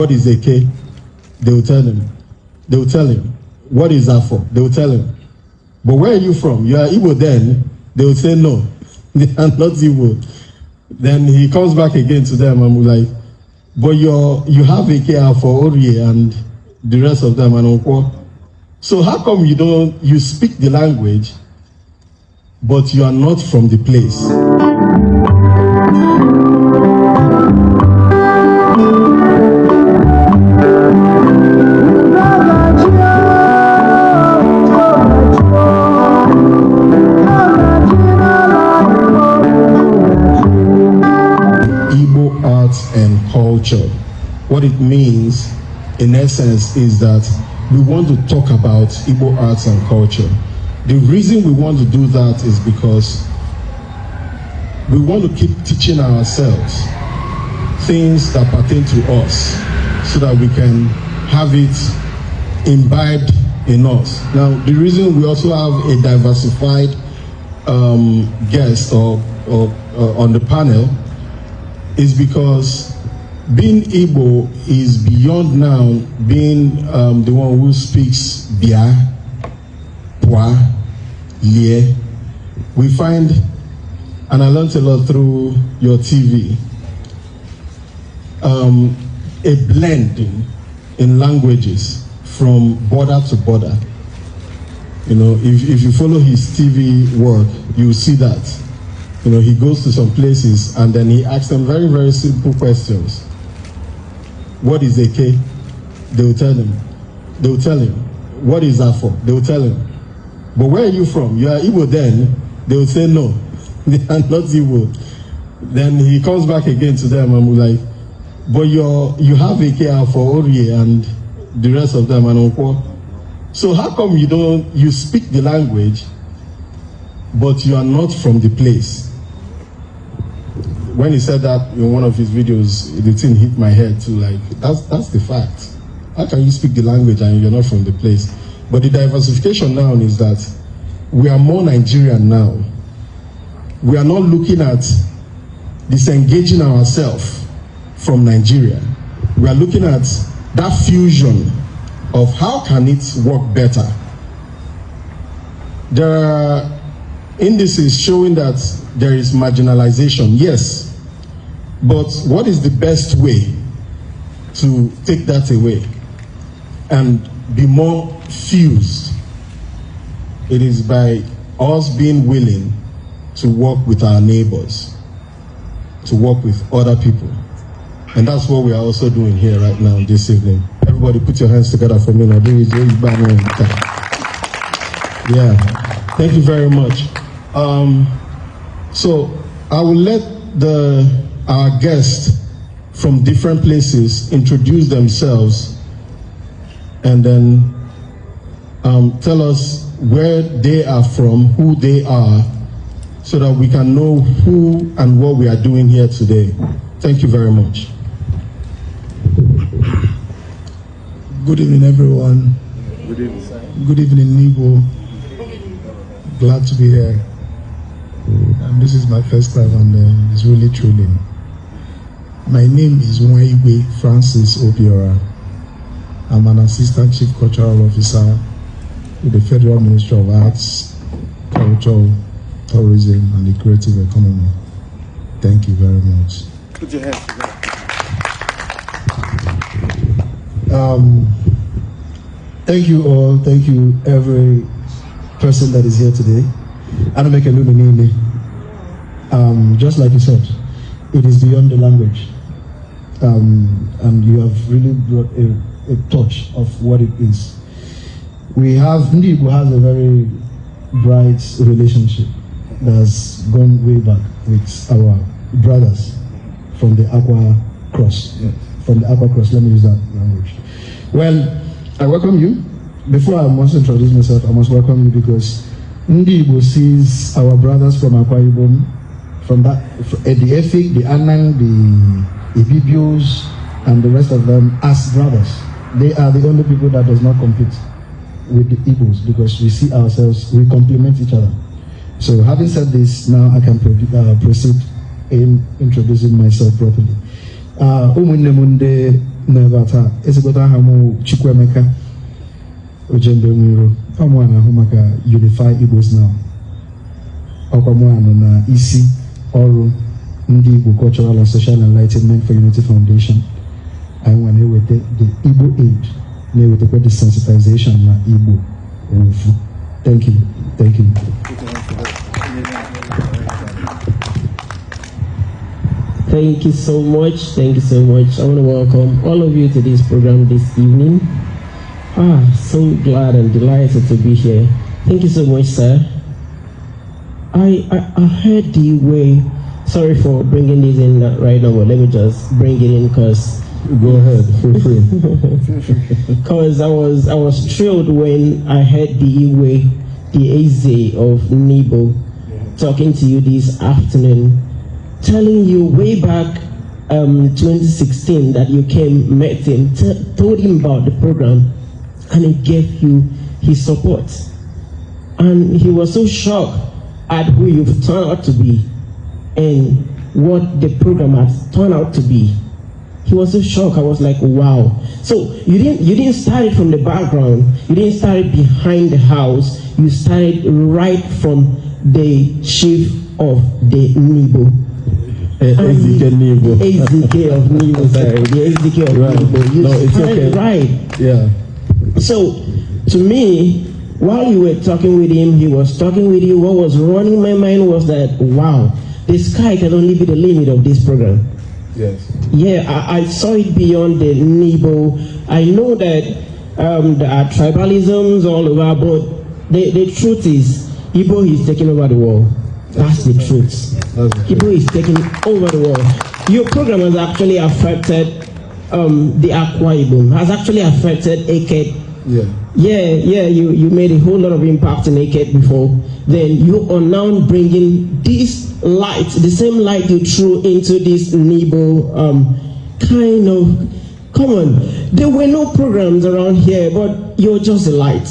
what is AK? They will tell him. They will tell him. What is that for? They will tell him. But where are you from? You are Igbo then. They will say no. They are not Igbo. Then he comes back again to them and will like, but you have AK for Orie and the rest of them and Unko. So how come you speak the language, but you are not from the place? Igbo arts and culture. What it means, in essence, is that we want to talk about Igbo arts and culture. The reason we want to do that is because we want to keep teaching ourselves things that pertain to us so that we can have it imbibed in us. Now, the reason we also have a diversified guest or on the panel is because being Igbo is beyond now being the one who speaks Bia, Pwa, Lie. We find, and I learned a lot through your TV, a blending in languages from border to border. You know, if you follow his TV work, you see that. You know, he goes to some places and then he asks them very, very simple questions. What is AK? They will tell him. They will tell him. What is that for? They will tell him. But where are you from? You are Igbo then. They will say no. They are not Igbo. Then he comes back again to them and will like, but you have AK for Orie and the rest of them and Unko. So how come you speak the language, but you are not from the place? When he said that in one of his videos, the thing hit my head too. Like that's the fact. How can you speak the language and you're not from the place? But the diversification now is that we are more Nigerian now. We are not looking at disengaging ourselves from Nigeria. We are looking at that fusion of how can it work better. There are indices showing that there is marginalization, yes, but what is the best way to take that away and be more fused? It is by us being willing to work with our neighbors, to work with other people. And that's what we are also doing here right now this evening. Everybody put your hands together for me now. Yeah, thank you very much. So I will let our guests from different places introduce themselves and then tell us where they are from, who they are, so that we can know who and what we are doing here today. Thank you very much. Good evening, everyone. Good evening. Good evening, Igbo. Glad to be here. This is my first time and it's really thrilling. My name is Ndi Igbo Francis Obiora. I'm an Assistant Chief Cultural Officer with the Federal Ministry of Arts, Culture, Tourism and the Creative Economy. Thank you very much. Put your hands together. Thank you all. Thank you every person that is here today. I don't make a little name. Just like you said, it is beyond the language, and you have really brought a touch of what it is. Ndi Igbo has a very bright relationship that has gone way back with our brothers from the Aqua Cross. Yes. From the Aqua Cross, let me use that language. Well, I welcome you. Before I must introduce myself, I must welcome you because Ndi Igbo sees our brothers from Akwa Ibom, from the Efik, the Anang, the Ibibios, and the rest of them as brothers. They are the only people that does not compete with the Igbos because we see ourselves, we complement each other. So having said this, now I can proceed in introducing myself properly. never taa ezigota aha m Chukwuemeka Ojembe Nwiro ọmụ na-ahụ maka Unify Igbos Now ọkwa mụ anọ na isi ọrụ Ndi Igbo Cultural and Social Enlightenment for Unity Foundation. I want to with the Igbo aid, with the sensitization na Igbo. Thank you. Thank you. Thank you so much. Thank you so much. I want to welcome all of you to this program this evening. So glad and delighted to be here. Thank you so much, sir. I heard the way. Sorry for bringing this in right now, but let me just bring it in because. Go ahead, feel free. Because I was thrilled when I heard the Eze of Ndi Igbo, talking to you this afternoon, telling you way back 2016 that you came, met him, told him about the program, and he gave you his support. And he was so shocked at who you've turned out to be and what the program has turned out to be. He was so shocked. I was like, wow. So you didn't start it from the background. You didn't start it behind the house. You started right from the chief of the Ndi Igbo. SDK Ndi Igbo. SDK of Ndi Igbo, sorry. The SDK of Ndi Igbo. You started right. Yeah. So to me, while you were talking with him, he was talking with you. What was running my mind was that, wow, the sky can only be the limit of this program. Yes. Yeah, I saw it beyond the Ndi Igbo. I know that there are tribalisms all over, but the truth is, Igbo is taking over the world. That's the truth. Igbo is taking over the world. Your program has actually affected the Akwa Ibom, has actually affected Eket. Yeah, you made a whole lot of impact in Eket before. Then you are now bringing this light, the same light you threw into this Ndi Igbo kind of, come on, there were no programs around here, but you're just a light.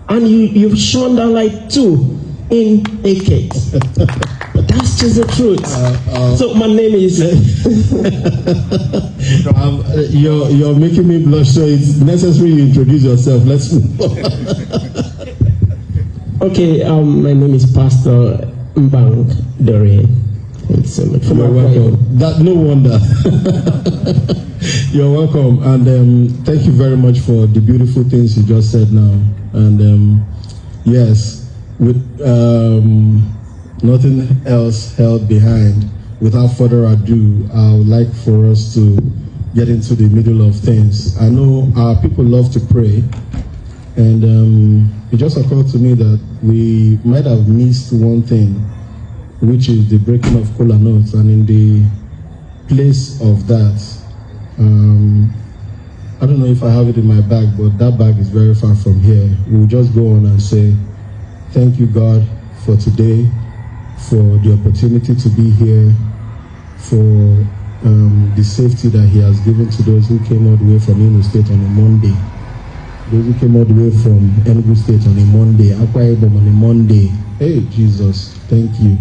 And you've shone that light too in Eket. That's just the truth. So my name is... you're making me blush, so it's necessary you introduce yourself. Let's move on. Okay, my name is Pastor Mbang Dorian. Thanks so much. You're welcome. No wonder. You're welcome, and thank you very much for the beautiful things you just said now. And yes, with nothing else held behind, without further ado, I would like for us to get into the middle of things. I know our people love to pray, and it just occurred to me that we might have missed one thing, which is the breaking of kola nuts. And in the place of that, I don't know if I have it in my bag, but that bag is very far from here. We'll just go on and say, thank you, God, for today, for the opportunity to be here, for the safety that He has given to those who came all the way from Imo State on a Monday, those who came all the way from Enugu State on a Monday, Akwa Ibom on a Monday. Hey, Jesus, thank you.